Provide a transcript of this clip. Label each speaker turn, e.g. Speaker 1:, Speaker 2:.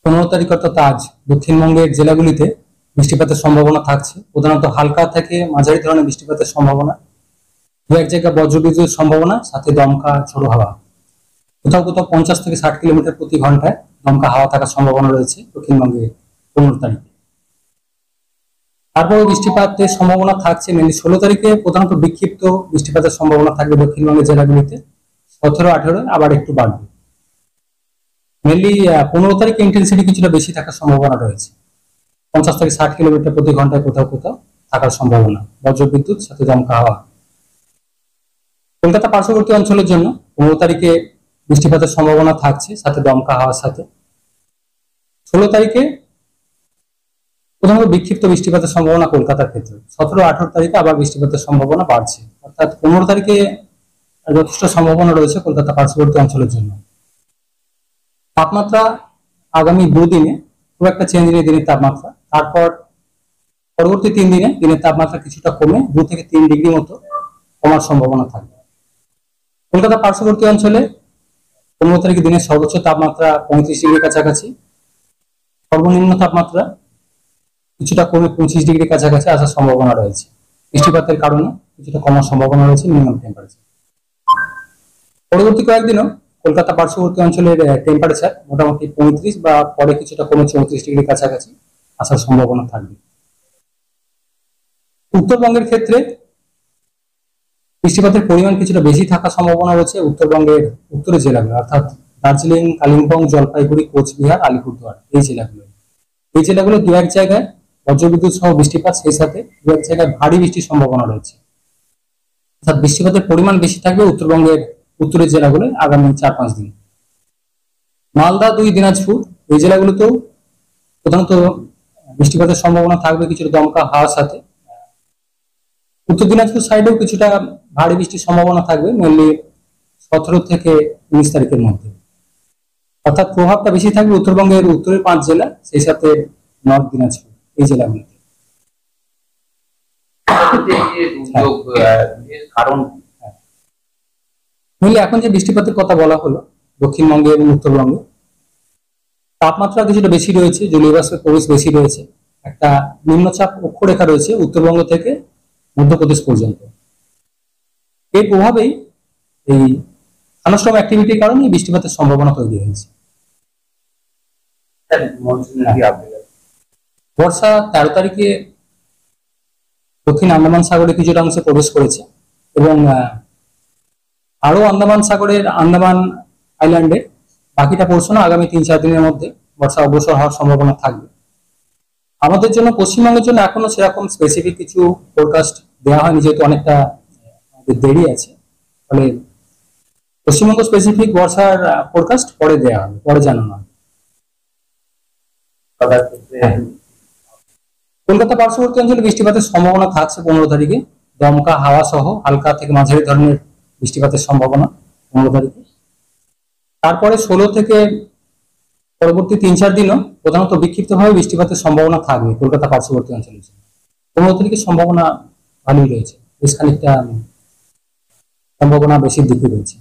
Speaker 1: 15 তারিখ অর্থাৎ আজ দক্ষিণবঙ্গের জেলাগুলিতে বৃষ্টিপাতের সম্ভাবনা থাকছে। প্রধানত হালকা থেকে মাঝারি ধরনের বৃষ্টিপাতের সম্ভাবনা, দু এক জায়গায় বজ্রবিদ্যুতের সম্ভাবনা, সাথে দমকা ঝোড়ো হাওয়া। কোথাও কোথাও 50 থেকে 60 কিলোমিটার প্রতি ঘন্টায় দমকা হাওয়া থাকার সম্ভাবনা রয়েছে দক্ষিণবঙ্গে 15 তারিখে। তারপরে বৃষ্টিপাতের সম্ভাবনা থাকছে মেনলি 16 তারিখে। প্রধানত বিক্ষিপ্ত বৃষ্টিপাতের সম্ভাবনা থাকবে দক্ষিণবঙ্গের জেলাগুলিতে। 17, 18 আবার একটু বাড়বে। মেনলি 15 তারিখে ইন্টেন্সিটি কিছুটা বেশি থাকার সম্ভাবনা রয়েছে। 50 থেকে 60 কিলোমিটার প্রতি ঘন্টায় কোথাও কোথাও থাকার সম্ভাবনা, বজ্রবিদ্যুৎ সাথে দমকা হাওয়া। কলকাতা পার্শ্ববর্তী অঞ্চলের জন্য 15 তারিখে বৃষ্টিপাতের সম্ভাবনা থাকছে, সাথে দমকা হাওয়ার সাথে। 16 তারিখে প্রথমত বিক্ষিপ্ত বৃষ্টিপাতের সম্ভাবনা কলকাতার ক্ষেত্রে। 17, 18 তারিখে আবার বৃষ্টিপাতের সম্ভাবনা বাড়ছে, অর্থাৎ 15 তারিখে যথেষ্ট সম্ভাবনা রয়েছে কলকাতা পার্শ্ববর্তী অঞ্চলের জন্য। তাপমাত্রা আগামী দুদিনে খুব একটা চেঞ্জ নেই দিনের তাপমাত্রা। তারপর পরবর্তী 3 দিনে দিনের তাপমাত্রা কিছুটা কমে 2 থেকে 3 ডিগ্রি মতো কমার সম্ভাবনা থাকবে। কলকাতা পার্শ্ববর্তী অঞ্চলে 15 তারিখে দিনের সর্বোচ্চ তাপমাত্রা 35 ডিগ্রির কাছাকাছি, সর্বনিম্ন তাপমাত্রা কিছুটা কমে 25 ডিগ্রির কাছাকাছি আসার সম্ভাবনা রয়েছে। বৃষ্টিপাতের কারণে কিছুটা কমার সম্ভাবনা রয়েছে মিনিমাম টেম্পারেচার। পরবর্তী কয়েকদিনও কলকাতা পার্শ্ববর্তী অঞ্চলের টেম্পারেচার মোটামুটি 35 বা পরে কিছুটা কমে 34 ডিগ্রির কাছাকাছি আসার সম্ভাবনা থাকবে। উত্তরবঙ্গের ক্ষেত্রে বৃষ্টিপাতের পরিমাণ কিছুটা বেশি থাকার সম্ভাবনা রয়েছে উত্তরবঙ্গের উত্তরের জেলাগুলো, অর্থাৎ দার্জিলিং, কালিম্পং, জলপাইগুড়ি, কোচবিহার, আলিপুরদুয়ার। এই জেলাগুলো দু এক জায়গায় বজ্রবিদ্যুৎ সহ বৃষ্টিপাত, সেই সাথে দু এক জায়গায় ভারী বৃষ্টির সম্ভাবনা রয়েছে। অর্থাৎ বৃষ্টিপাতের পরিমাণ বেশি থাকবে উত্তরবঙ্গের উত্তরের জেলাগুলো আগামী 4-5 দিন। মালদা, 2 দিনাজপুর এই জেলাগুলোতেও প্রধানত বৃষ্টিপাতের সম্ভাবনা থাকবে কিছুটা দমকা হাওয়ার সাথে। উত্তর দিনাজপুর সাইডেও কিছুটা ভারী বৃষ্টির সম্ভাবনা থাকবে মেনলি 17 থেকে 19 তারিখের মধ্যে। অর্থাৎ প্রভাবটা বেশি থাকবে উত্তরবঙ্গের উত্তরের 5 জেলা, সেই সাথে নর্থ দিনাজপুর এই জেলাগুলিতে। এখন যে বৃষ্টিপাতের কথা বলা হলো দক্ষিণবঙ্গে এবং উত্তরবঙ্গে, তাপমাত্রা কিছুটা বেশি রয়েছে, জলীয় বাষ্পের প্রবেশ বেশি রয়েছে। একটা নিম্নচাপ অক্ষরেখা রয়েছে উত্তরবঙ্গ থেকে মধ্যপ্রদেশ পর্যন্ত। এর প্রভাবেই এই থান্ডারস্টর্ম অ্যাক্টিভিটির কারণে বৃষ্টিপাতের সম্ভাবনা তৈরি হয়েছে। বর্ষা 13 তারিখে দক্ষিণ আন্দামান সাগরে কিছুটা অংশে প্রবেশ করেছে এবং আরো আন্দামান সাগরের আন্দামান আইল্যান্ডে বাকিটা পোর্শনও আগামী 3-4 দিনের মধ্যে বর্ষা অগ্রসর হওয়ার সম্ভাবনা থাকবে। আমাদের জন্য পশ্চিমবঙ্গের জন্য এখনো সেরকম স্পেসিফিক কিছু ফোরকাস্ট দেওয়া হয়নি, যেহেতু অনেকটা দেরি আছে। ফলে পশ্চিমবঙ্গ স্পেসিফিক বর্ষার ফোরকাস্ট পরে দেওয়া হবে, পরে জানানো হবে। কলকাতা পার্শ্ববর্তী অঞ্চলে বৃষ্টিপাতের সম্ভাবনা থাকছে 15 তারিখে, দমকা হাওয়া সহ হালকা থেকে মাঝারি ধরনের বৃষ্টিপাতের সম্ভাবনা 15 তারিখে। তারপরে 16 থেকে পরবর্তী 3-4 দিনও প্রধানত বিক্ষিপ্তভাবে বৃষ্টিপাতের সম্ভাবনা থাকবে কলকাতা পার্শ্ববর্তী অঞ্চলের জন্য। 15 তারিখের সম্ভাবনা ভালোই রয়েছে, বেশ খানিকটা সম্ভাবনা বেশির দিকে রয়েছে।